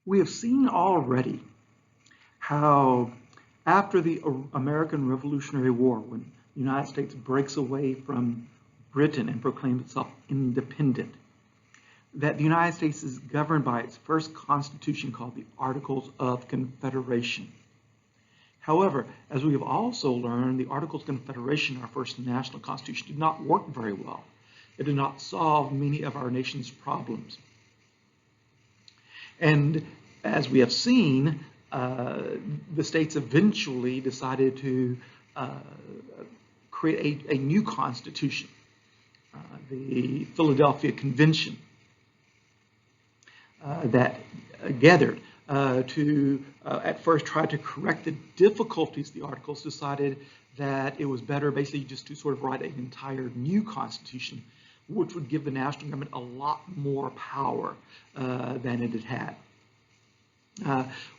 We have seen already how after the American Revolutionary War, when the United States breaks away from Britain and proclaims itself independent, that the United States is governed by its first constitution called the Articles of Confederation. However, as we have also learned, the Articles of Confederation, our first national constitution, did not work very well. It did not solve many of our nation's problems. And as we have seen, the states eventually decided to create a new constitution, the Philadelphia Convention, that gathered to at first try to correct the difficulties of the Articles, decided that it was better basically just to sort of write an entire new constitution, which would give the national government a lot more power than it had had.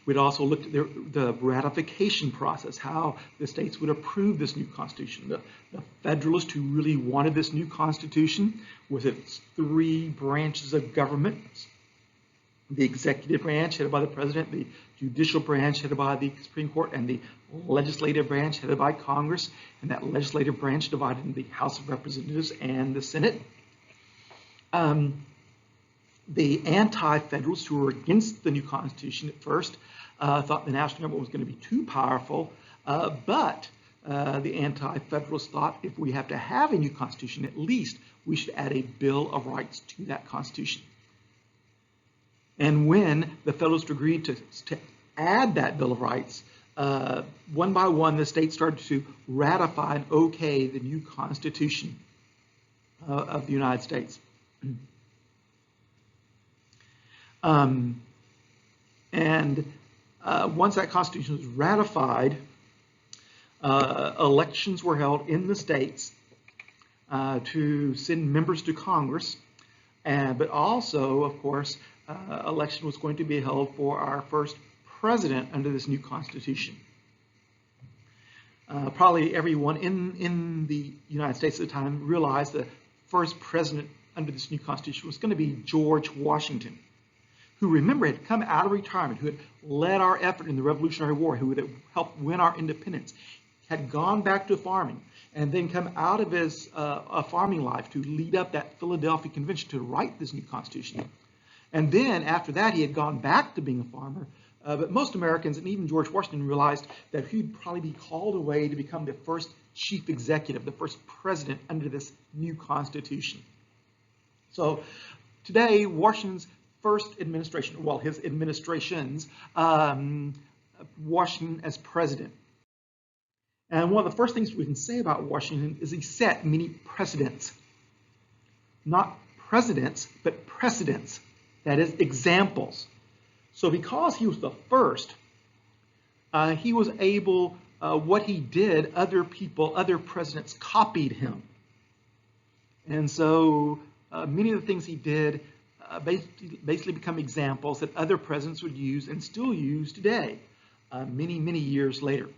We'd also looked at the ratification process, how the states would approve this new constitution. The Federalists who really wanted this new constitution, with its three branches of government: the executive branch headed by the president, the judicial branch headed by the Supreme Court, and the legislative branch headed by Congress, and that legislative branch divided into the House of Representatives and the Senate. The anti-federalists, who were against the new constitution at first, thought the national government was going to be too powerful, but the anti-federalists thought if we have to have a new constitution, at least we should add a Bill of Rights to that constitution. And when the Federalists agreed to add that Bill of Rights, one by one, the states started to ratify and okay the new Constitution of the United States. Once that Constitution was ratified, elections were held in the states to send members to Congress, but also, of course, election was going to be held for our first president under this new Constitution. Probably everyone in the United States at the time realized the first president under this new Constitution was going to be George Washington, who, remember, had come out of retirement, who had led our effort in the Revolutionary War, who had helped win our independence, had gone back to farming, and then come out of his farming life to lead up that Philadelphia Convention to write this new Constitution. And then after that, he had gone back to being a farmer. But most Americans, and even George Washington, realized that he'd probably be called away to become the first chief executive, the first president under this new Constitution. So today, Washington's first administration, well, his administrations, Washington as president. And one of the first things we can say about Washington is he set many precedents. Not presidents, but precedents. That is, examples. So because he was the first, he was able, what he did, other presidents copied him. And so many of the things he did basically become examples that other presidents would use and still use today, many years later.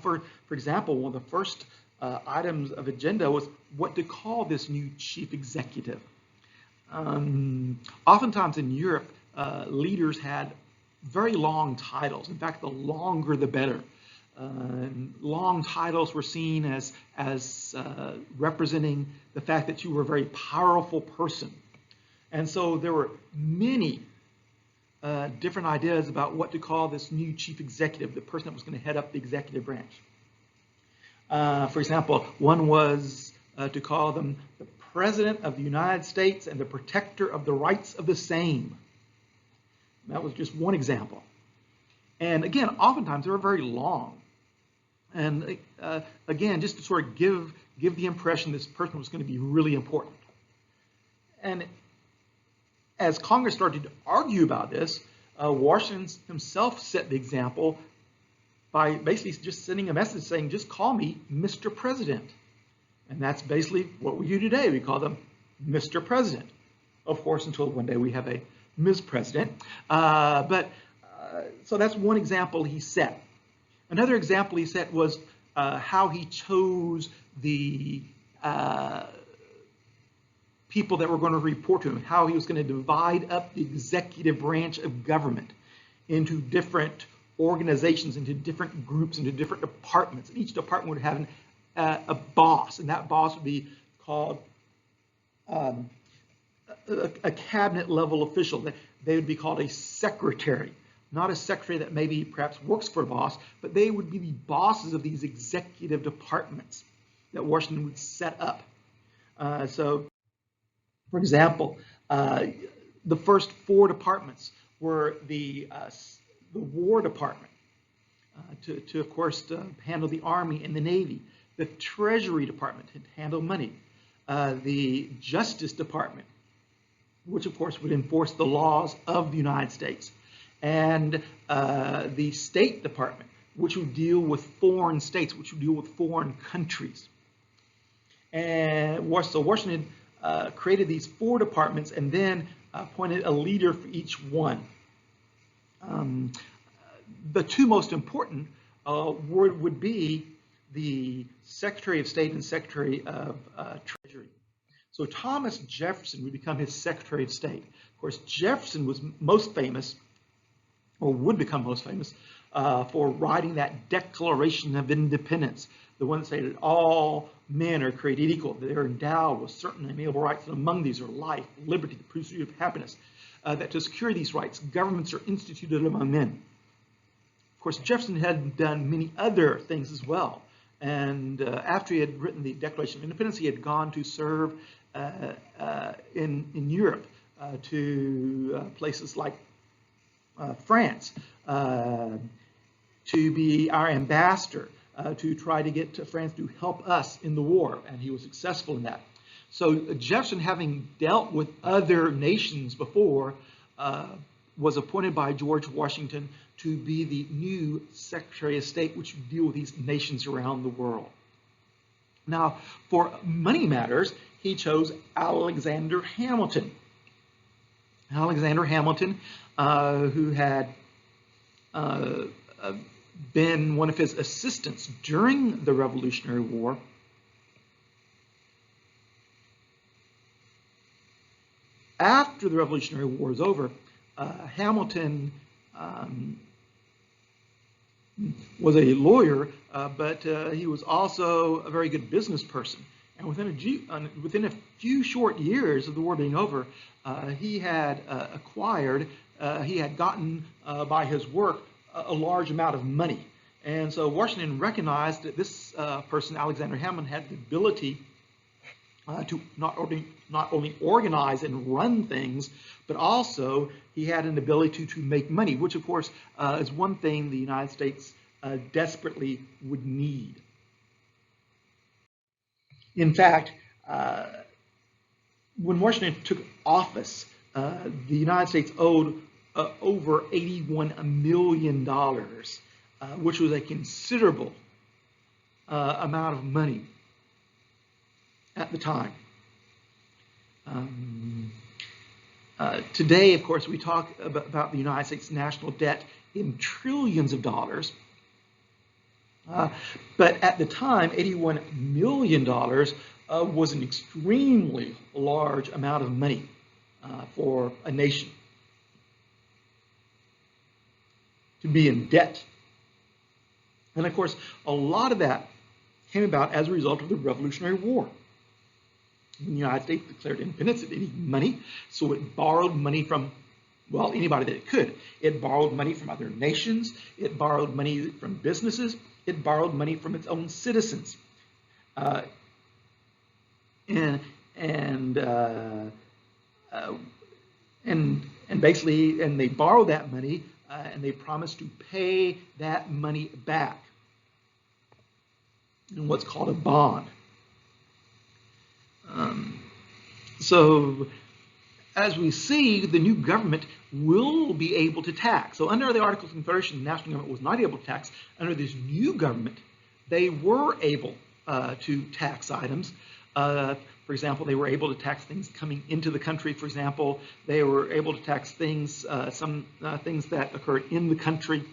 For example, one of the first items of agenda was what to call this new chief executive. Oftentimes in Europe, leaders had very long titles. In fact, the longer the better. Long titles were seen as representing the fact that you were a very powerful person. And so there were many different ideas about what to call this new chief executive, the person that was going to head up the executive branch. For example, one was to call them the President of the United States and the protector of the rights of the same. That was just one example. And again, oftentimes they were very long. And again, just to sort of give the impression this person was going to be really important. And as Congress started to argue about this, Washington himself set the example by basically just sending a message saying, just call me Mr. President. And that's basically what we do today. We call them Mr. President. Of course, until one day we have a Ms. President. So that's one example he set. Another example he set was how he chose the people that were going to report to him, how he was going to divide up the executive branch of government into different organizations, into different groups, into different departments. And each department would have a boss, and that boss would be called a cabinet level official. They would be called a secretary, not a secretary that maybe perhaps works for a boss, but they would be the bosses of these executive departments that Washington would set up. So, for example, the first 4 departments were the War Department, to of course handle the Army and the Navy, the Treasury Department to handle money, the Justice Department, which of course would enforce the laws of the United States, and the State Department, which would deal with foreign states, which would deal with foreign countries. And so Washington created these 4 departments and then appointed a leader for each one. The 2 most important would be the Secretary of State and Secretary of Treasury. So Thomas Jefferson would become his Secretary of State. Of course, Jefferson was most famous, or would become most famous, for writing that Declaration of Independence, the one that said that all men are created equal, that they're endowed with certain inalienable rights, and among these are life, liberty, the pursuit of happiness, that to secure these rights, governments are instituted among men. Of course, Jefferson had done many other things as well. And after he had written the Declaration of Independence, he had gone to serve in Europe, to places like France, to be our ambassador, to try to get to France to help us in the war, and he was successful in that. So Jefferson, having dealt with other nations before, was appointed by George Washington to be the new Secretary of State, which would deal with these nations around the world. Now, for money matters, he chose Alexander Hamilton. Alexander Hamilton, who had been one of his assistants during the Revolutionary War. After the Revolutionary War was over, Hamilton was a lawyer, but he was also a very good business person. And within a few short years of the war being over, he had he had gotten by his work a large amount of money. And so Washington recognized that this person, Alexander Hamilton, had the ability to not only organize and run things, but also he had an ability to make money, which of course is one thing the United States desperately would need. In fact, when Washington took office, the United States owed over $81 million, which was a considerable amount of money at the time. Today, of course, we talk about the United States national debt in trillions of dollars. But at the time, $81 million was an extremely large amount of money for a nation to be in debt. And of course, a lot of that came about as a result of the Revolutionary War. When the United States declared independence, it needed money, so it borrowed money from, well, anybody that it could. It borrowed money from other nations, it borrowed money from businesses, it borrowed money from its own citizens. And basically, they borrowed that money and they promised to pay that money back in what's called a bond. So as we see, the new government will be able to tax. So under the Articles of Confederation, the national government was not able to tax. Under this new government, they were able to tax items. For example, they were able to tax things coming into the country. For example, they were able to tax things, some things that occurred in the country.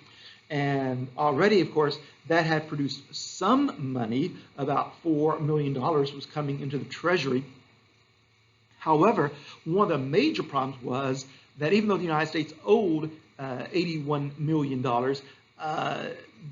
And already, of course, that had produced some money. About $4 million was coming into the Treasury. However, one of the major problems was that even though the United States owed $81 million,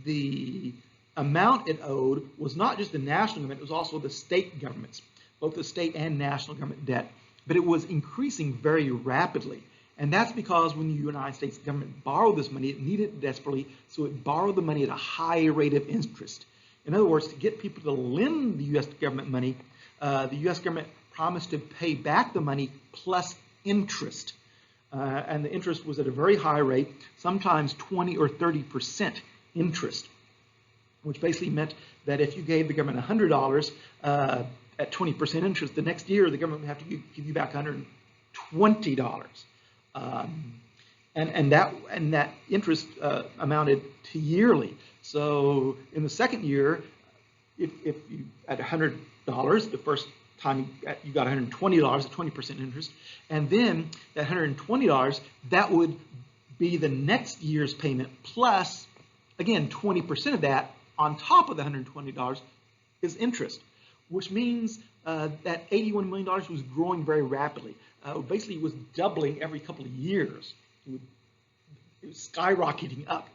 the amount it owed was not just the national government, it was also the state governments, both the state and national government debt. But it was increasing very rapidly. And that's because when the United States government borrowed this money, it needed it desperately, so it borrowed the money at a high rate of interest. In other words, to get people to lend the U.S. government money, the U.S. government promised to pay back the money plus interest. And the interest was at a very high rate, sometimes 20 or 30% interest, which basically meant that if you gave the government $100 at 20% interest, the next year the government would have to give you back $120. And that interest amounted to yearly. So in the second year, if you at $100, the first time you got $120 at 20% interest, and then that $120, that would be the next year's payment plus, again, 20% of that on top of the $120 is interest, which means that $81 million was growing very rapidly. Basically, it was doubling every couple of years. It was skyrocketing up.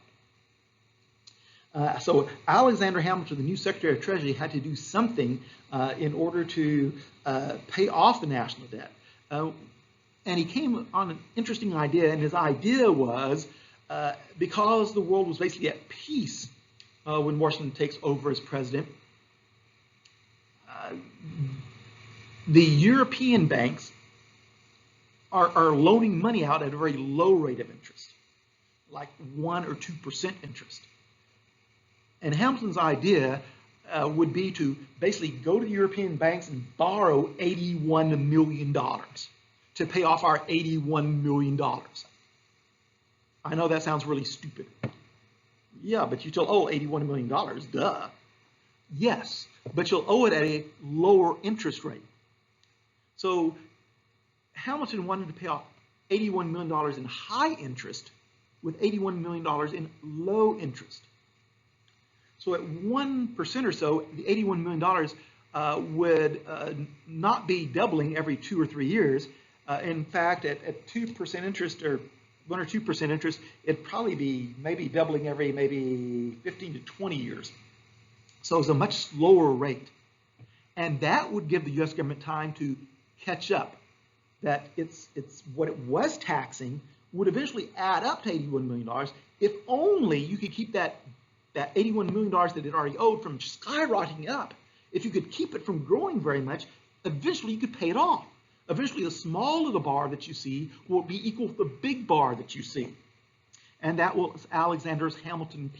So Alexander Hamilton, the new Secretary of Treasury, had to do something in order to pay off the national debt. And he came on an interesting idea, and his idea was because the world was basically at peace when Washington takes over as president, the European banks are loaning money out at a very low rate of interest, like 1 or 2% interest. And Hamilton's idea would be to basically go to the European banks and borrow $81 million to pay off our $81 million. I know that sounds really stupid. Yeah, but you still owe $81 million, duh. Yes, but you'll owe it at a lower interest rate. So Hamilton wanted to pay off $81 million in high interest with $81 million in low interest. So at 1% or so, the $81 million would not be doubling every 2 or 3 years. In fact, at 2% interest or 1 or 2% interest, it'd probably be maybe doubling every maybe 15 to 20 years. So it's a much slower rate. And that would give the U.S. government time to catch up. That it's what it was taxing would eventually add up to $81 million if only you could keep that $81 million that it already owed from skyrocketing up. If you could keep it from growing very much, eventually you could pay it off. Eventually the small little bar that you see will be equal to the big bar that you see. And that was Alexander Hamilton's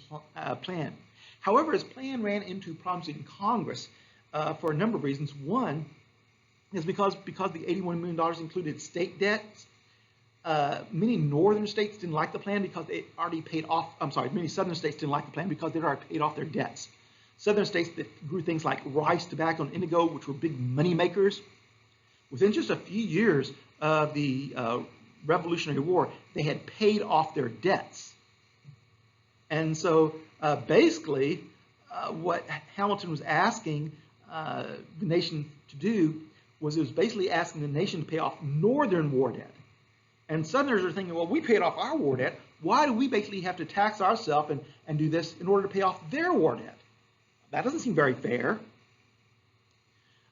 plan. However, his plan ran into problems in Congress for a number of reasons. One is because the $81 million included state debts. Many northern states didn't like the plan because they already paid off, many southern states didn't like the plan because they'd already paid off their debts. Southern states that grew things like rice, tobacco, and indigo, which were big money makers, within just a few years of the Revolutionary War, they had paid off their debts. And so basically what Hamilton was asking the nation to do was it was basically asking the nation to pay off northern war debt. And Southerners are thinking, well, we paid off our war debt. Why do we basically have to tax ourselves and do this in order to pay off their war debt? That doesn't seem very fair.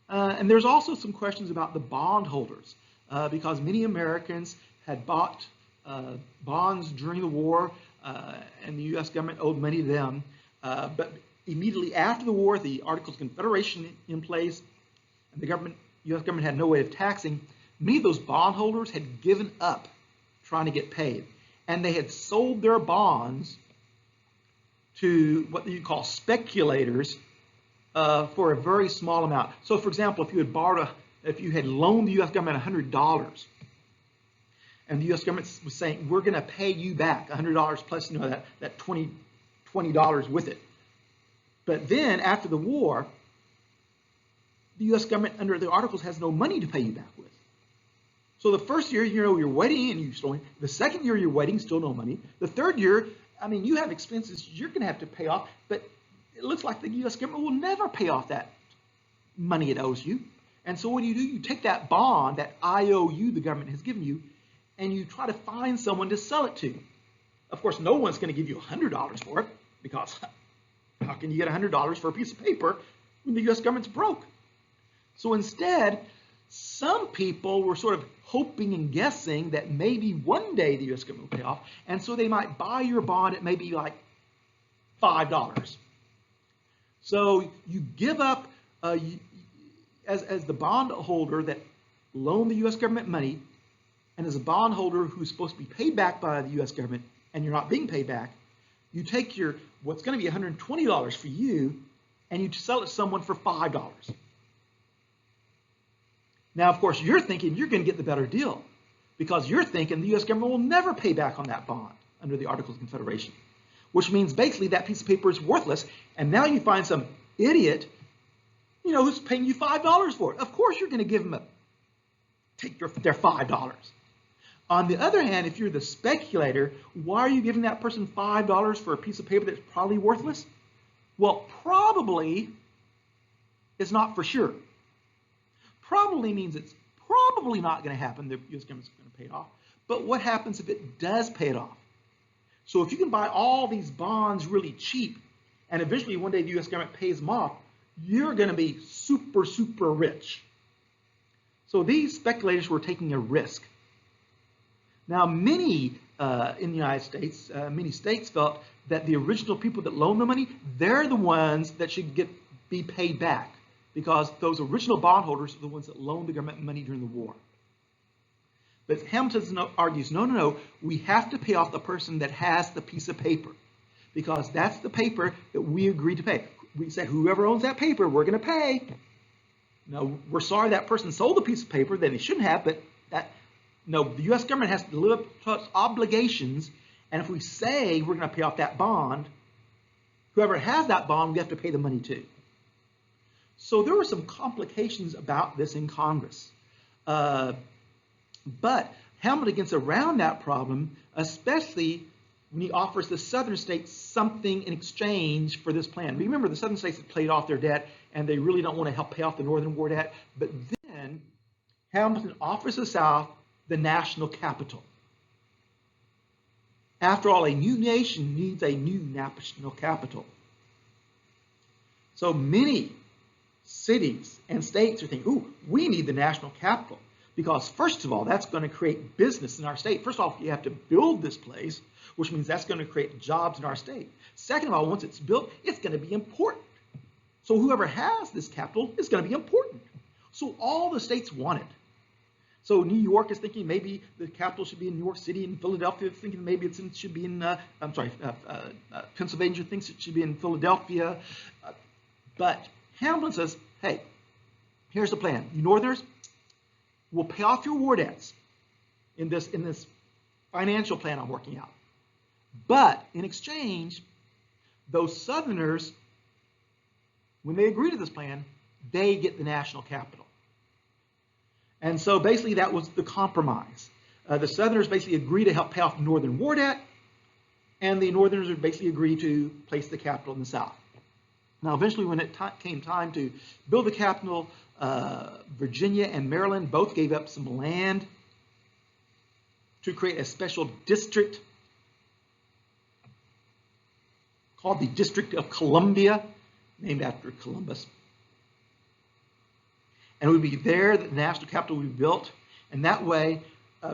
And there's also some questions about the bondholders, because many Americans had bought bonds during the war, and the U.S. government owed money to them. But immediately after the war, the Articles of Confederation in place, and the U.S. government had no way of taxing. Many of those bondholders had given up trying to get paid, and they had sold their bonds to what you call speculators for a very small amount. So, for example, if you had loaned the U.S. government $100, and the U.S. government was saying, we're going to pay you back $100 plus that $20 with it. But then after the war, the U.S. government under the Articles has no money to pay you back with. So the first year, you're waiting and you're still. The second year you're waiting, still no money. The third year, you have expenses you're going to have to pay off, but it looks like the U.S. government will never pay off that money it owes you. And so what do? You take that bond, that IOU the government has given you, and you try to find someone to sell it to. Of course, no one's going to give you $100 for it, because how can you get $100 for a piece of paper when the U.S. government's broke? So instead, some people were sort of hoping and guessing that maybe one day the U.S. government will pay off, and so they might buy your bond at maybe like $5. So you give up, as the bondholder that loaned the U.S. government money, and as a bondholder who's supposed to be paid back by the U.S. government, and you're not being paid back, you take what's going to be $120 for you, and you sell it to someone for $5. Now, of course, you're thinking you're going to get the better deal, because you're thinking the U.S. government will never pay back on that bond under the Articles of Confederation, which means basically that piece of paper is worthless, and now you find some idiot, who's paying you $5 for it. Of course you're going to give them their $5. On the other hand, if you're the speculator, why are you giving that person $5 for a piece of paper that's probably worthless? Well, probably is not for sure. Probably means it's probably not going to happen. The U.S. government's going to pay it off. But what happens if it does pay it off? So if you can buy all these bonds really cheap, and eventually one day the U.S. government pays them off, you're going to be super, super rich. So these speculators were taking a risk. Now, many in the United States, many states felt that the original people that loaned the money, they're the ones that should be paid back, because those original bondholders are the ones that loaned the government money during the war. But Hamilton argues, no, we have to pay off the person that has the piece of paper, because that's the paper that we agreed to pay. We said, whoever owns that paper, we're going to pay. No, we're sorry that person sold the piece of paper, then they shouldn't have, but the U.S. government has to live up to its obligations, and if we say we're going to pay off that bond, whoever has that bond, we have to pay the money to. So there were some complications about this in Congress. But Hamilton gets around that problem, especially when he offers the Southern states something in exchange for this plan. Remember, the Southern states have paid off their debt, and they really don't want to help pay off the Northern war debt. But then Hamilton offers the South the national capital. After all, a new nation needs a new national capital. So many cities and states are thinking, ooh, we need the national capital, because first of all, that's going to create business in our state. First off, you have to build this place, which means that's going to create jobs in our state. Second of all, once it's built, it's going to be important. So whoever has this capital is going to be important. So all the states want it. So New York is thinking maybe the capital should be in New York City, and Philadelphia is thinking maybe it should be in, Pennsylvania thinks it should be in Philadelphia. But Hamilton says, hey, here's the plan. You Northerners, we'll pay off your war debts in this financial plan I'm working out. But in exchange, those Southerners, when they agree to this plan, they get the national capital. And so basically that was the compromise. The Southerners basically agreed to help pay off the Northern war debt, and the Northerners would basically agree to place the capital in the South. Now, eventually, when it came time to build the capital, Virginia and Maryland both gave up some land to create a special district called the District of Columbia, named after Columbus. And it would be there that the national capital would be built. And that way,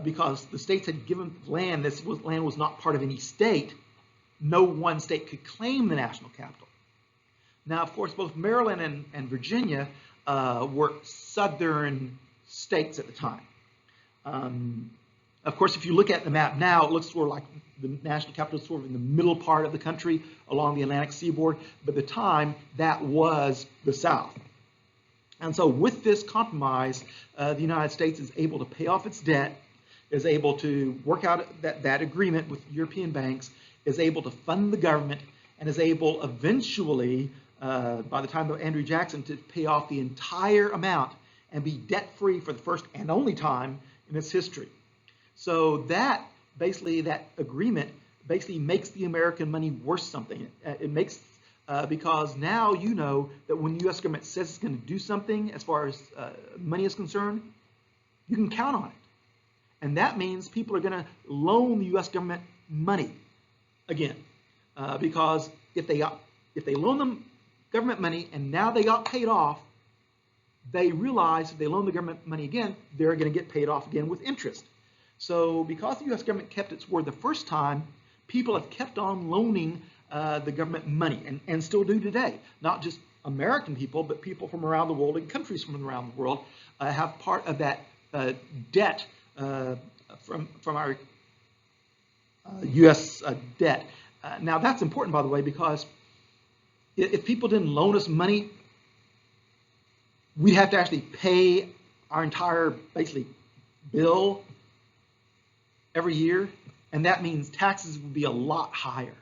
because the states had given land, land was not part of any state, no one state could claim the national capital. Now, of course, both Maryland and Virginia were southern states at the time. Of course, if you look at the map now, it looks sort of like the national capital is sort of in the middle part of the country along the Atlantic seaboard. But at the time, that was the South. And so with this compromise, the United States is able to pay off its debt, is able to work out that agreement with European banks, is able to fund the government, and is able eventually, by the time of Andrew Jackson, to pay off the entire amount and be debt-free for the first and only time in its history. So that agreement basically makes the American money worth something. It makes because now you know that when the U.S. government says it's going to do something as far as money is concerned, you can count on it. And that means people are going to loan the U.S. government money again, because if they loan them government money and now they got paid off, they realize if they loan the government money again, they're going to get paid off again with interest. So because the U.S. government kept its word the first time, people have kept on loaning the government money and still do today. Not just American people, but people from around the world and countries from around the world have part of that debt from our U.S. debt. Now that's important, by the way, because if people didn't loan us money, we'd have to actually pay our entire, basically, bill every year, and that means taxes would be a lot higher.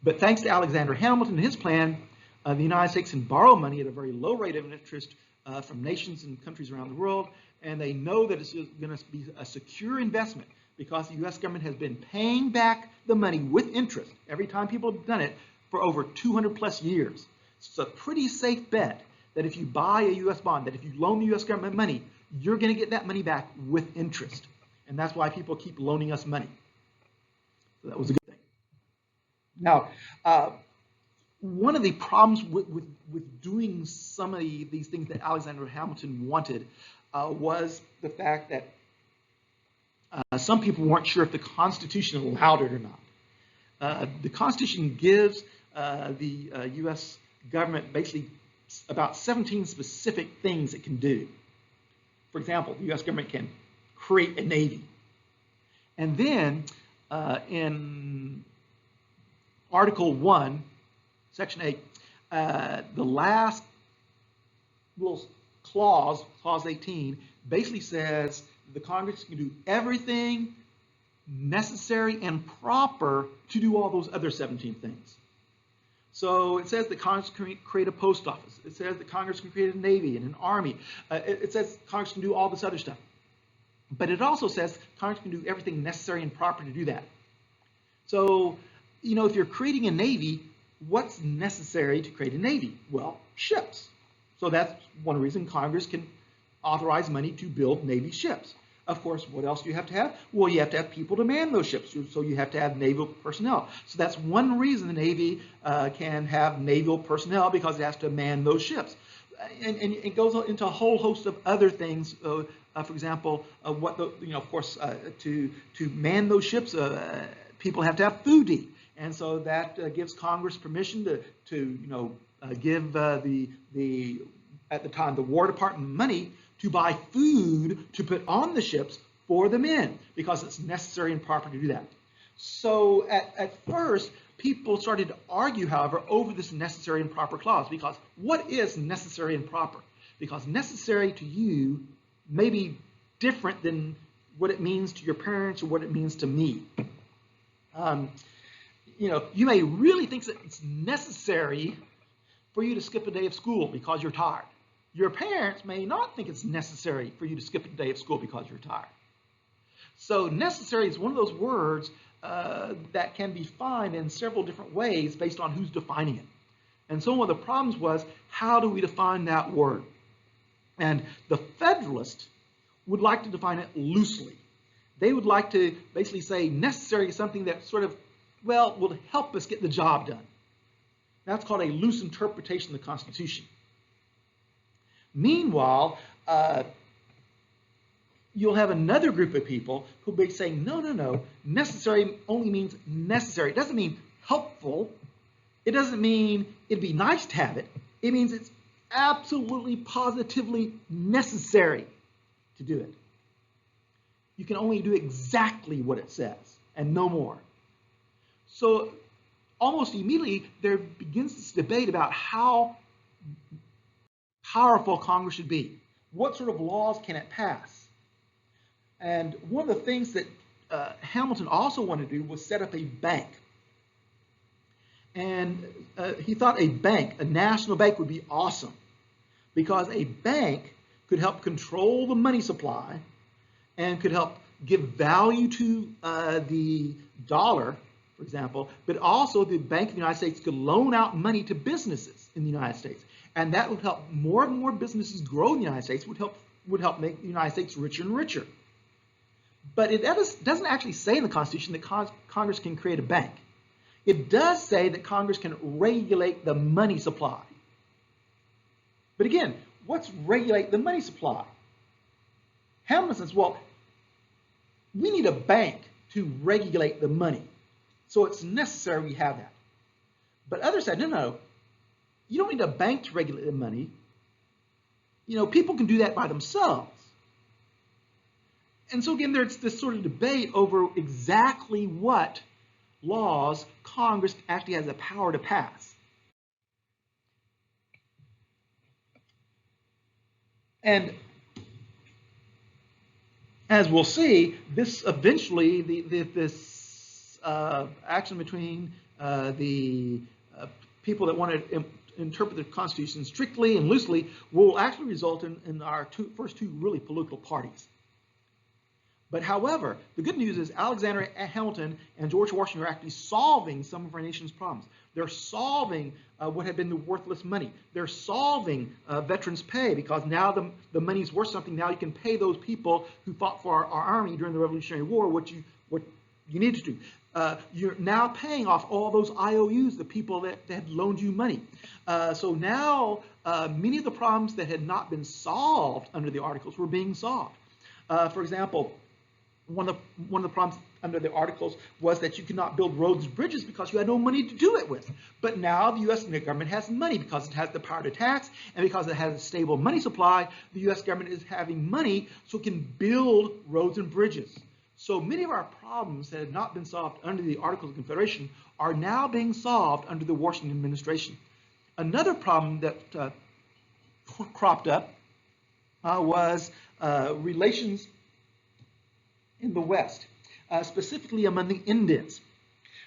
But thanks to Alexander Hamilton and his plan, the United States can borrow money at a very low rate of interest from nations and countries around the world, and they know that it's going to be a secure investment because the U.S. government has been paying back the money with interest every time people have done it for over 200 plus years. It's a pretty safe bet that if you buy a U.S. bond, that if you loan the U.S. government money, you're going to get that money back with interest. And that's why people keep loaning us money. So that was a good thing. Now, one of the problems with doing some of these things that Alexander Hamilton wanted was the fact that some people weren't sure if the Constitution allowed it or not. The Constitution gives the U.S. government basically about 17 specific things it can do. For example, the U.S. government can create a Navy. And then in Article 1, Section 8, the last little clause, Clause 18, basically says the Congress can do everything necessary and proper to do all those other 17 things. So it says that Congress can create a post office. It says that Congress can create a Navy and an Army. It says Congress can do all this other stuff. But it also says Congress can do everything necessary and proper to do that. So, you know, if you're creating a Navy, what's necessary to create a Navy? Well, ships. So that's one reason Congress can authorize money to build Navy ships. Of course, what else do you have to have? Well, you have to have people to man those ships, so you have to have naval personnel. So that's one reason the Navy can have naval personnel, because it has to man those ships. And it goes into a whole host of other things. For example, of course, to man those ships, people have to have food to eat, and so that gives Congress permission to give at the time the War Department money to buy food to put on the ships for the men, because it's necessary and proper to do that. So at first, people started to argue, however, over this necessary and proper clause, because what is necessary and proper? Because necessary to you may be different than what it means to your parents or what it means to me. You may really think that it's necessary for you to skip a day of school because you're tired. Your parents may not think it's necessary for you to skip a day of school because you're tired. So necessary is one of those words that can be defined in several different ways based on who's defining it. And so one of the problems was, how do we define that word? And the Federalists would like to define it loosely. They would like to basically say necessary is something that sort of, will help us get the job done. That's called a loose interpretation of the Constitution. Meanwhile, you'll have another group of people who'll be saying, no, necessary only means necessary. It doesn't mean helpful. It doesn't mean it'd be nice to have it. It means it's absolutely, positively necessary to do it. You can only do exactly what it says and no more. So almost immediately, there begins this debate about how powerful Congress should be. What sort of laws can it pass? And one of the things that Hamilton also wanted to do was set up a bank. And he thought a national bank would be awesome, because a bank could help control the money supply and could help give value to the dollar for example, but also the Bank of the United States could loan out money to businesses in the United States. And that would help more and more businesses grow in the United States, would help make the United States richer and richer. But it doesn't actually say in the Constitution that Congress can create a bank. It does say that Congress can regulate the money supply. But again, what's regulate the money supply? Hamilton says, well, we need a bank to regulate the money. So it's necessary we have that. But others said, no, you don't need a bank to regulate the money. People can do that by themselves. And so again, there's this sort of debate over exactly what laws Congress actually has the power to pass. And as we'll see, this eventually, this action between the people that want to interpret the Constitution strictly and loosely will actually result in our first two really political parties. But however, the good news is Alexander Hamilton and George Washington are actually solving some of our nation's problems. They're solving what had been the worthless money. They're solving veterans' pay, because now the money's worth something. Now you can pay those people who fought for our army during the Revolutionary War what you needed to do. You're now paying off all those IOUs, the people that had loaned you money. So now many of the problems that had not been solved under the Articles were being solved. For example, one of the problems under the Articles was that you could not build roads and bridges because you had no money to do it with. But now the U.S. government has money because it has the power to tax, and because it has a stable money supply, the U.S. government is having money so it can build roads and bridges. So many of our problems that had not been solved under the Articles of Confederation are now being solved under the Washington administration. Another problem that cropped up was relations in the West, specifically among the Indians.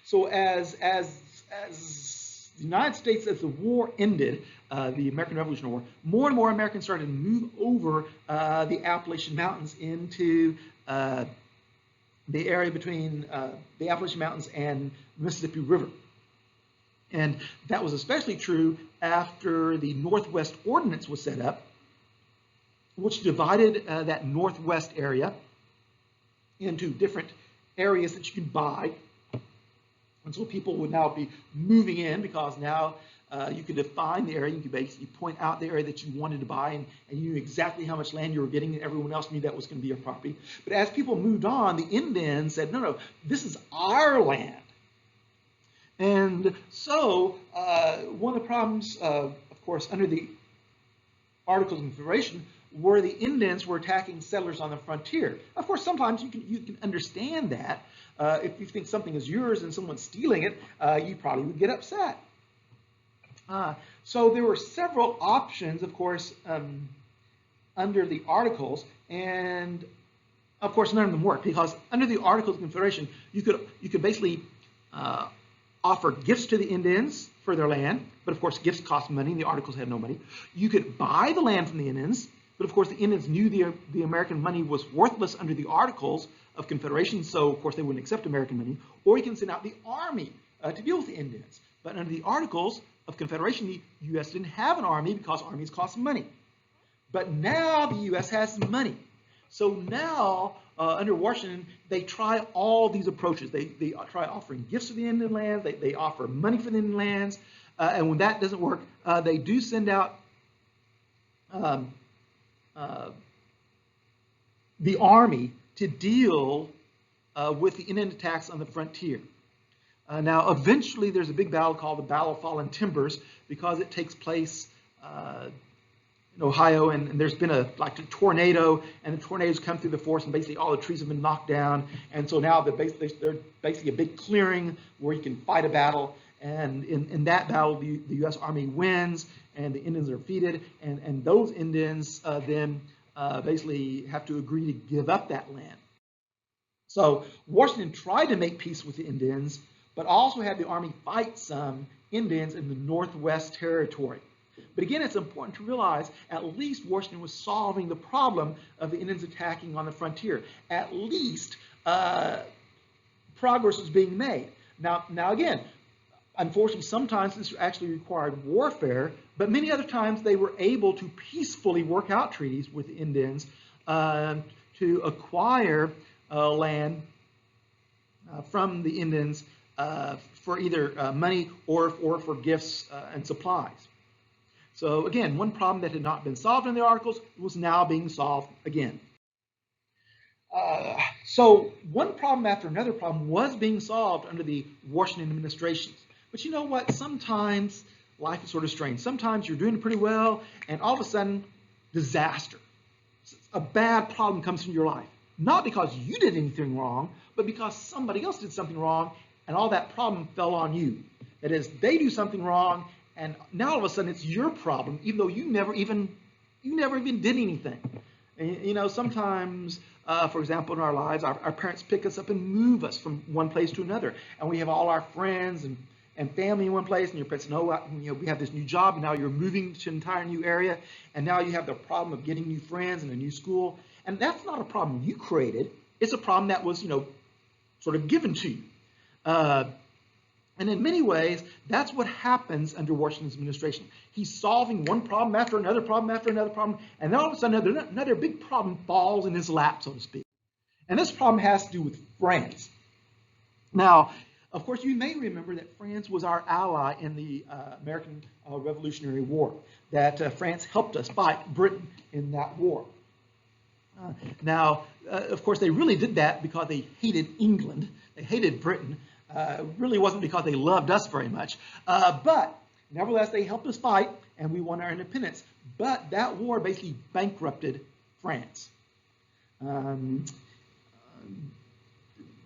So as the United States, as the war ended, the American Revolutionary War, more and more Americans started to move over the Appalachian Mountains into the area between the Appalachian Mountains and the Mississippi River. And that was especially true after the Northwest Ordinance was set up, which divided that Northwest area into different areas that you can buy. And so people would now be moving in, because now you could define the area. You could basically point out the area that you wanted to buy, and you knew exactly how much land you were getting, and everyone else knew that was going to be your property. But as people moved on, the Indians said, no, this is our land. And so one of the problems, of course, under the Articles of Confederation, where the Indians were attacking settlers on the frontier. Of course, sometimes you can understand that. If you think something is yours and someone's stealing it, you probably would get upset. So there were several options, of course, under the Articles, and of course none of them worked, because under the Articles of Confederation, you could basically offer gifts to the Indians for their land, but of course gifts cost money, and the Articles had no money. You could buy the land from the Indians, but of course the Indians knew the American money was worthless under the Articles of Confederation, so of course they wouldn't accept American money. Or you can send out the army to deal with the Indians. But under the Articles of Confederation, the U.S. didn't have an army because armies cost money. But now the U.S. has money. So now, under Washington, they try all these approaches. They try offering gifts to the Indian lands. They offer money for the Indian lands. And when that doesn't work, they do send out the army to deal with the Indian attacks on the frontier. Now, eventually, there's a big battle called the Battle of Fallen Timbers, because it takes place in Ohio, and there's been a tornado, and the tornadoes come through the forest, and basically all the trees have been knocked down, and so now there's basically a big clearing where you can fight a battle, and in that battle, the U.S. Army wins, and the Indians are defeated, and those Indians then basically have to agree to give up that land. So Washington tried to make peace with the Indians, but also had the army fight some Indians in the Northwest Territory. But again, it's important to realize at least Washington was solving the problem of the Indians attacking on the frontier. At least progress was being made. Now again, unfortunately, sometimes this actually required warfare, but many other times they were able to peacefully work out treaties with the Indians to acquire land from the Indians for either money or for gifts and supplies. So again, one problem that had not been solved in the Articles was now being solved again. So one problem after another problem was being solved under the Washington administrations. But you know what? Sometimes life is sort of strange. Sometimes you're doing pretty well, and all of a sudden, disaster. A bad problem comes into your life. Not because you did anything wrong, but because somebody else did something wrong, and all that problem fell on you. That is, they do something wrong, and now all of a sudden it's your problem, even though you never even did anything. And, you know, sometimes, for example, in our lives, our parents pick us up and move us from one place to another, and we have all our friends and family in one place, and your parents know, you know, we have this new job, and now you're moving to an entire new area, and now you have the problem of getting new friends and a new school, and that's not a problem you created. It's a problem that was, you know, sort of given to you. And in many ways, that's what happens under Washington's administration. He's solving one problem after another problem after another problem, and then all of a sudden another big problem falls in his lap, so to speak. And this problem has to do with France. Now, of course, you may remember that France was our ally in the American Revolutionary War, that France helped us fight Britain in that war. Now, of course, they really did that because they hated England. They hated Britain. Really wasn't because they loved us very much. But nevertheless, they helped us fight, and we won our independence. But that war basically bankrupted France.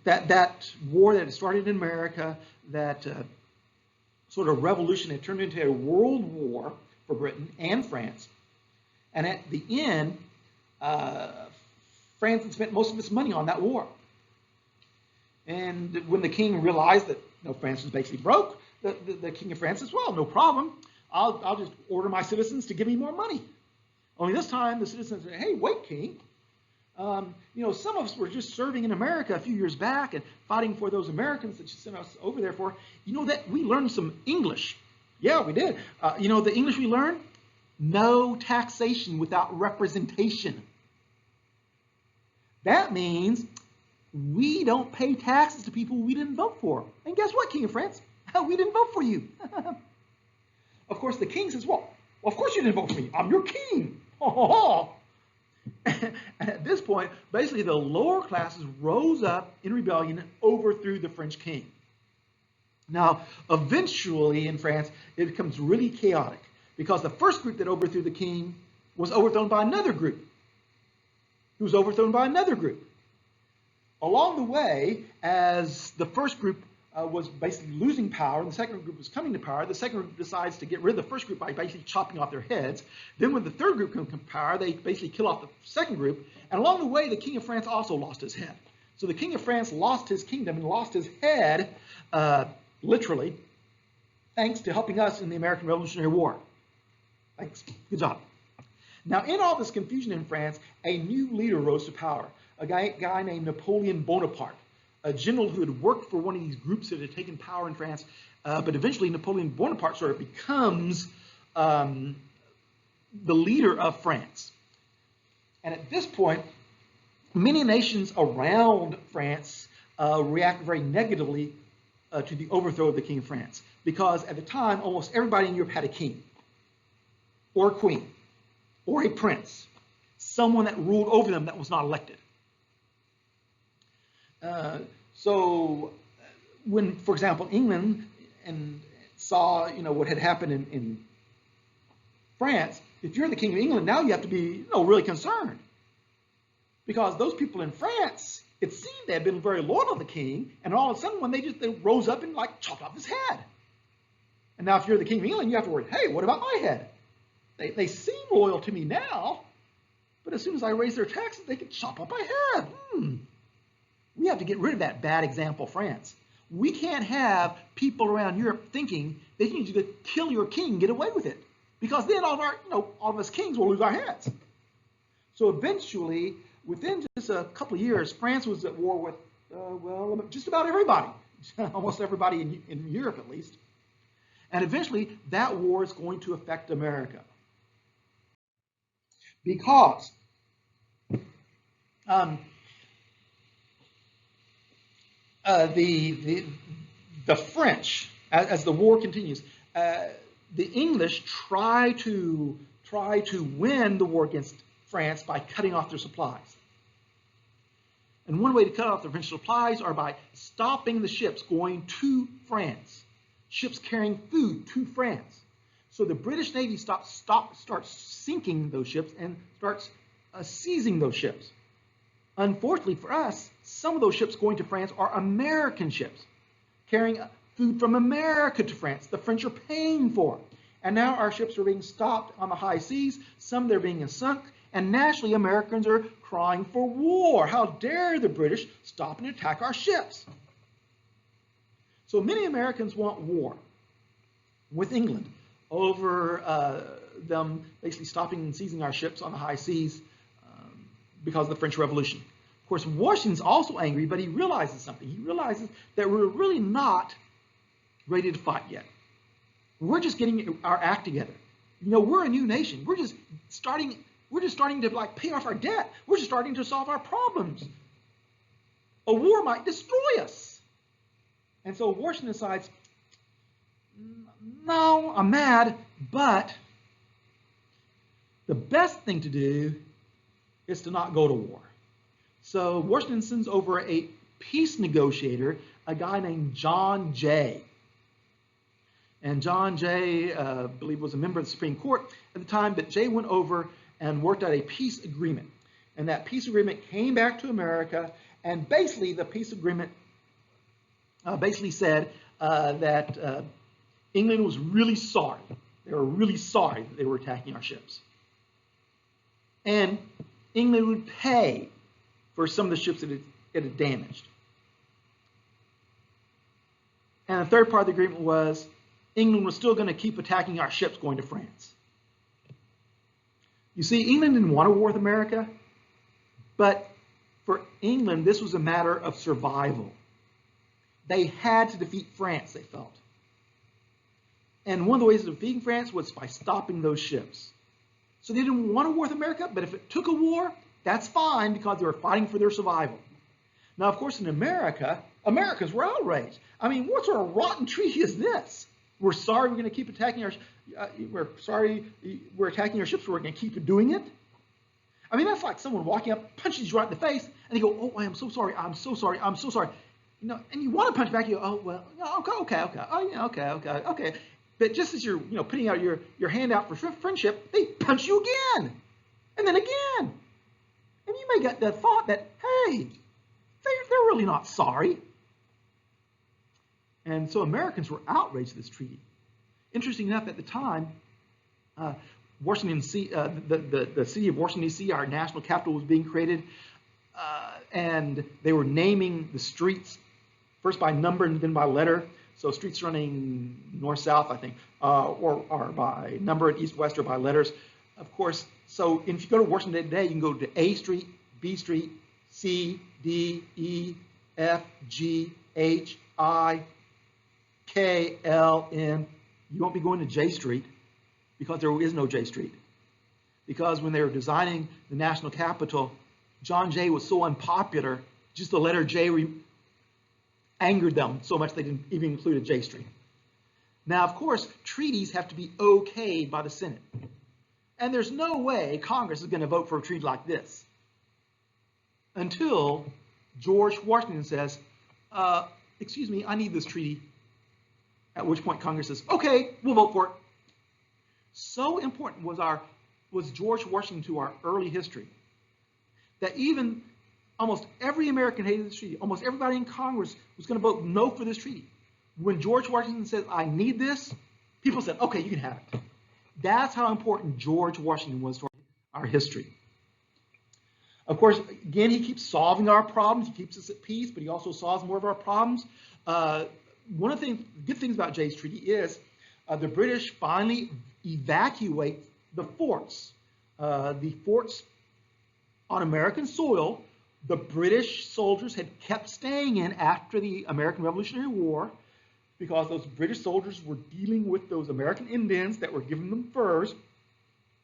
That war that started in America, that sort of revolution, had turned into a world war for Britain and France. And at the end, France had spent most of its money on that war. And when the king realized that, you know, France was basically broke, the king of France says, well, no problem. I'll just order my citizens to give me more money. Only this time the citizens say, hey, wait, king. You know, some of us were just serving in America a few years back and fighting for those Americans that you sent us over there for. You know that we learned some English. Yeah, we did. You know the English we learned? No taxation without representation. That means we don't pay taxes to people we didn't vote for. And guess what, King of France? We didn't vote for you. Of course, the king says, well, of course you didn't vote for me. I'm your king. And at this point, basically the lower classes rose up in rebellion and overthrew the French king. Now, eventually in France, it becomes really chaotic because the first group that overthrew the king was overthrown by another group, who was overthrown by another group. Along the way, as the first group was basically losing power, and the second group was coming to power, the second group decides to get rid of the first group by basically chopping off their heads. Then when the third group comes to power, they basically kill off the second group. And along the way, the king of France also lost his head. So the king of France lost his kingdom and lost his head, literally, thanks to helping us in the American Revolutionary War. Thanks. Good job. Now, in all this confusion in France, a new leader rose to power, a guy named Napoleon Bonaparte, a general who had worked for one of these groups that had taken power in France. But eventually, Napoleon Bonaparte sort of becomes the leader of France. And at this point, many nations around France react very negatively to the overthrow of the King of France, because at the time, almost everybody in Europe had a king, or a queen, or a prince, someone that ruled over them that was not elected. So when, for example, England saw, you know, what had happened in France, if you're the King of England, now you have to be, you know, really concerned, because those people in France, it seemed they had been very loyal to the king, and all of a sudden, they rose up and like chopped off his head. And now, if you're the King of England, you have to worry, hey, what about my head? They seem loyal to me now, but as soon as I raise their taxes, they can chop off my head. We have to get rid of that bad example, France. We can't have people around Europe thinking they can just kill your king and get away with it, because then all of us kings will lose our heads. So eventually, within just a couple of years, France was at war with, well, just about everybody. almost everybody in Europe at least. And eventually, that war is going to affect America. Because the French, as the war continues, the English try to win the war against France by cutting off their supplies. And one way to cut off the French supplies are by stopping the ships going to France, ships carrying food to France. So the British Navy starts sinking those ships and starts seizing those ships. Unfortunately for us, some of those ships going to France are American ships, carrying food from America to France. The French are paying for it. And now our ships are being stopped on the high seas. Some they're being sunk. And naturally, Americans are crying for war. How dare the British stop and attack our ships? So many Americans want war with England over them basically stopping and seizing our ships on the high seas because of the French Revolution. Of course, Washington's also angry, but he realizes something. He realizes that we're really not ready to fight yet. We're just getting our act together. You know, we're a new nation. We're just starting to like pay off our debt. We're just starting to solve our problems. A war might destroy us. And so Washington decides, no, I'm mad, but the best thing to do is to not go to war. So Washington sends over a peace negotiator, a guy named John Jay. And John Jay, I believe, was a member of the Supreme Court at the time, but Jay went over and worked out a peace agreement. And that peace agreement came back to America, and basically the peace agreement basically said that England was really sorry. They were really sorry that they were attacking our ships. And England would pay for some of the ships that it had damaged. And the third part of the agreement was England was still going to keep attacking our ships going to France. You see, England didn't want a war with America, but for England, this was a matter of survival. They had to defeat France, they felt. And one of the ways of defeating France was by stopping those ships. So they didn't want a war with America, but if it took a war, that's fine because they were fighting for their survival. Now, of course, in America, Americans were outraged. I mean, what sort of rotten treaty is this? We're sorry we're going to keep attacking we're sorry we're attacking our ships, we're going to keep doing it? I mean, that's like someone walking up, punches you right in the face, and they go, oh, I am so sorry, I'm so sorry, I'm so sorry. You know, and you want to punch back, you go, oh, well, okay, oh, yeah, okay. But just as you're, putting out your hand out for friendship, they punch you again, and then again. And you may get the thought that, hey, they're really not sorry. And so Americans were outraged at this treaty. Interesting enough, at the time, Washington, the city of Washington, D.C., our national capital, was being created, and they were naming the streets first by number and then by letter. So streets running north-south, I think, or by number, and east-west, or by letters. Of course, so if you go to Washington today, you can go to A Street, B Street, C, D, E, F, G, H, I, K, L, M. You won't be going to J Street because there is no J Street. Because when they were designing the national capital, John Jay was so unpopular, just the letter J angered them so much they didn't even include a J Street. Now, of course, treaties have to be okayed by the Senate. And there's no way Congress is going to vote for a treaty like this until George Washington says, excuse me, I need this treaty. At which point Congress says, okay, we'll vote for it. So important was George Washington to our early history that even almost every American hated this treaty. Almost everybody in Congress was going to vote no for this treaty. When George Washington said, I need this, people said, okay, you can have it. That's how important George Washington was to our history. Of course, again, he keeps solving our problems. He keeps us at peace, but he also solves more of our problems. One of the good things about Jay's Treaty is the British finally evacuate the forts. The forts on American soil the British soldiers had kept staying in after the American Revolutionary War because those British soldiers were dealing with those American Indians that were giving them furs.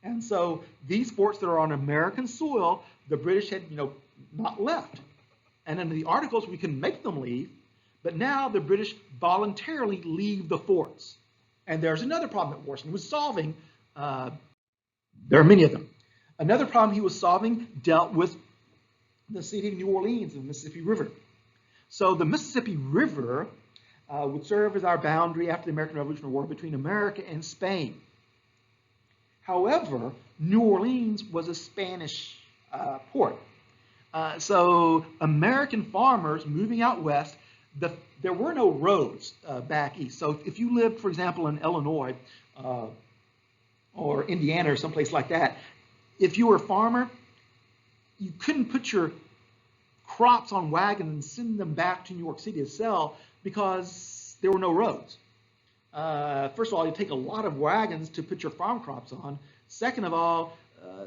And so these forts that are on American soil, the British had, not left. And in the articles, we can make them leave, but now the British voluntarily leave the forts. And there's another problem that Washington was solving. There are many of them. Another problem he was solving dealt with the city of New Orleans and the Mississippi River. So the Mississippi River would serve as our boundary after the American Revolutionary War between America and Spain. However, New Orleans was a Spanish port. So American farmers moving out west, there were no roads back east. So if you lived, for example, in Illinois or Indiana or someplace like that, if you were a farmer, you couldn't put your crops on wagons and send them back to New York City to sell because there were no roads. First of all, you take a lot of wagons to put your farm crops on. Second of all,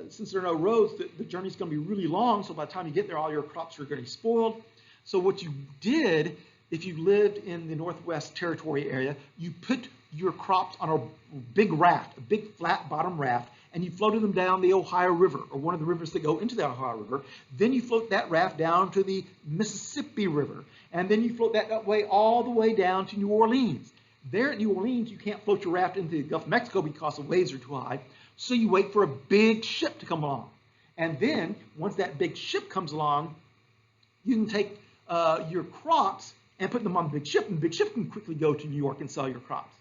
since there are no roads, the journey's going to be really long, so by the time you get there, all your crops are going to be spoiled. So what you did, if you lived in the Northwest Territory area, you put your crops on a big raft, a big flat bottom raft, and you floated them down the Ohio River, or one of the rivers that go into the Ohio River. Then you float that raft down to the Mississippi River, and then you float that way all the way down to New Orleans. There at New Orleans, you can't float your raft into the Gulf of Mexico because the waves are too high, so you wait for a big ship to come along. And then, once that big ship comes along, you can take your crops and put them on the big ship, and the big ship can quickly go to New York and sell your crops.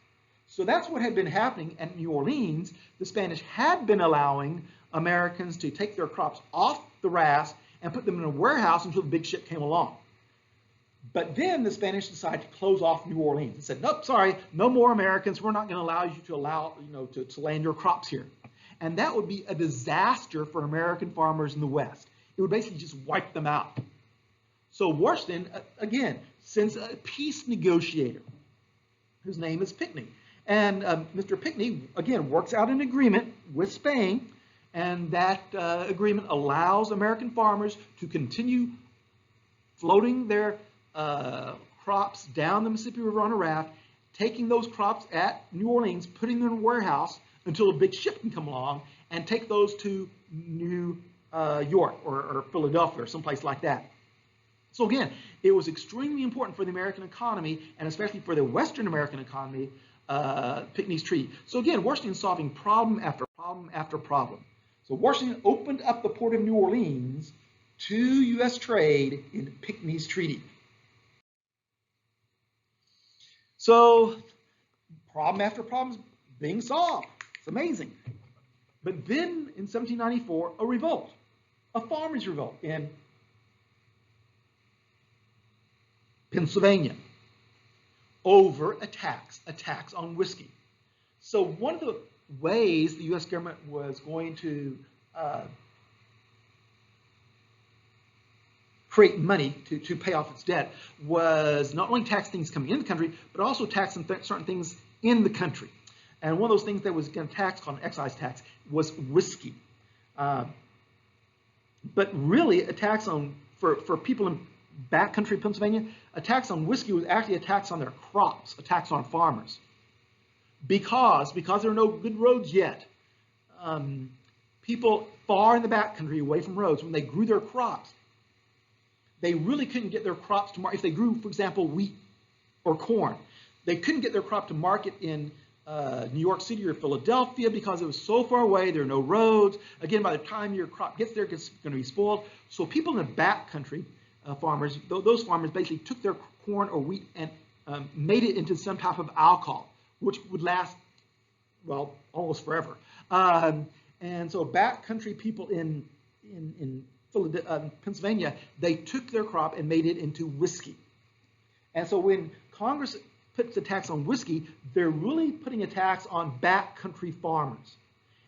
So that's what had been happening at New Orleans. The Spanish had been allowing Americans to take their crops off the rafts and put them in a warehouse until the big ship came along. But then the Spanish decided to close off New Orleans and said, nope, sorry, no more Americans. We're not going to allow you to land your crops here. And that would be a disaster for American farmers in the West. It would basically just wipe them out. So Washington, again, sends a peace negotiator whose name is Pinckney. And Mr. Pinckney, again, works out an agreement with Spain, and that agreement allows American farmers to continue floating their crops down the Mississippi River on a raft, taking those crops at New Orleans, putting them in a warehouse until a big ship can come along and take those to New York or Philadelphia or someplace like that. So again, it was extremely important for the American economy, and especially for the Western American economy, Pinckney's Treaty. So again, Washington solving problem after problem after problem. So Washington opened up the port of New Orleans to U.S. trade in Pinckney's Treaty. So problem after problem is being solved. It's amazing. But then in 1794, a revolt, a farmers' revolt in Pennsylvania over a tax on whiskey. So one of the ways the U.S. government was going to create money to pay off its debt was not only tax things coming into the country, but also tax certain things in the country. And one of those things that was going to tax, called an excise tax, was whiskey. But really, a tax on, for people in backcountry Pennsylvania, a tax on whiskey was actually a tax on their crops, a tax on farmers. Because there are no good roads yet, people far in the backcountry, away from roads, when they grew their crops, they really couldn't get their crops to market. If they grew, for example, wheat or corn, they couldn't get their crop to market in New York City or Philadelphia because it was so far away. There are no roads. Again, by the time your crop gets there, it's going to be spoiled. So people in the backcountry, farmers, those farmers basically took their corn or wheat and made it into some type of alcohol, which would last, well, almost forever. And so backcountry people in Pennsylvania, they took their crop and made it into whiskey. And so when Congress puts a tax on whiskey, they're really putting a tax on backcountry farmers.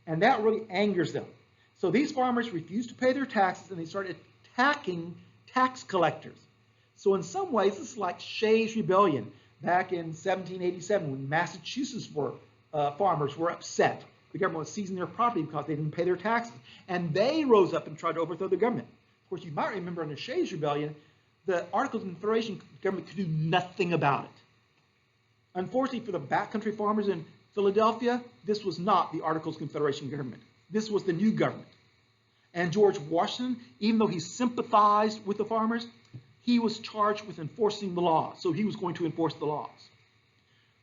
And that really angers them. So these farmers refused to pay their taxes, and they started attacking tax collectors. So in some ways, this is like Shays' Rebellion back in 1787 when Massachusetts farmers were upset. The government was seizing their property because they didn't pay their taxes. And they rose up and tried to overthrow the government. Of course, you might remember under Shays' Rebellion, the Articles of Confederation government could do nothing about it. Unfortunately for the backcountry farmers in Philadelphia, this was not the Articles of Confederation government. This was the new government. And George Washington, even though he sympathized with the farmers, he was charged with enforcing the law. So he was going to enforce the laws.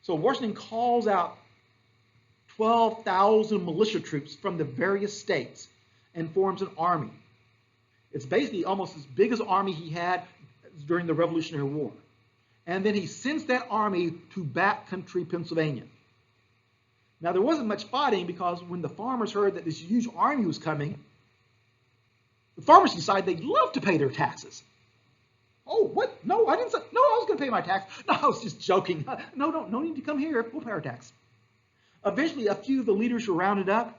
So Washington calls out 12,000 militia troops from the various states and forms an army. It's basically almost as big as the army he had during the Revolutionary War. And then he sends that army to backcountry Pennsylvania. Now, there wasn't much fighting because when the farmers heard that this huge army was coming, the farmers decided they'd love to pay their taxes. Oh, what? No, I didn't say, no, I was going to pay my tax. No, I was just joking. No need to come here. We'll pay our tax. Eventually, a few of the leaders were rounded up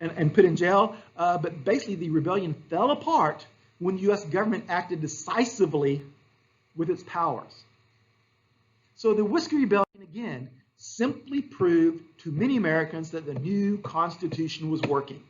and put in jail. But basically, the rebellion fell apart when the U.S. government acted decisively with its powers. So the Whiskey Rebellion, again, simply proved to many Americans that the new Constitution was working.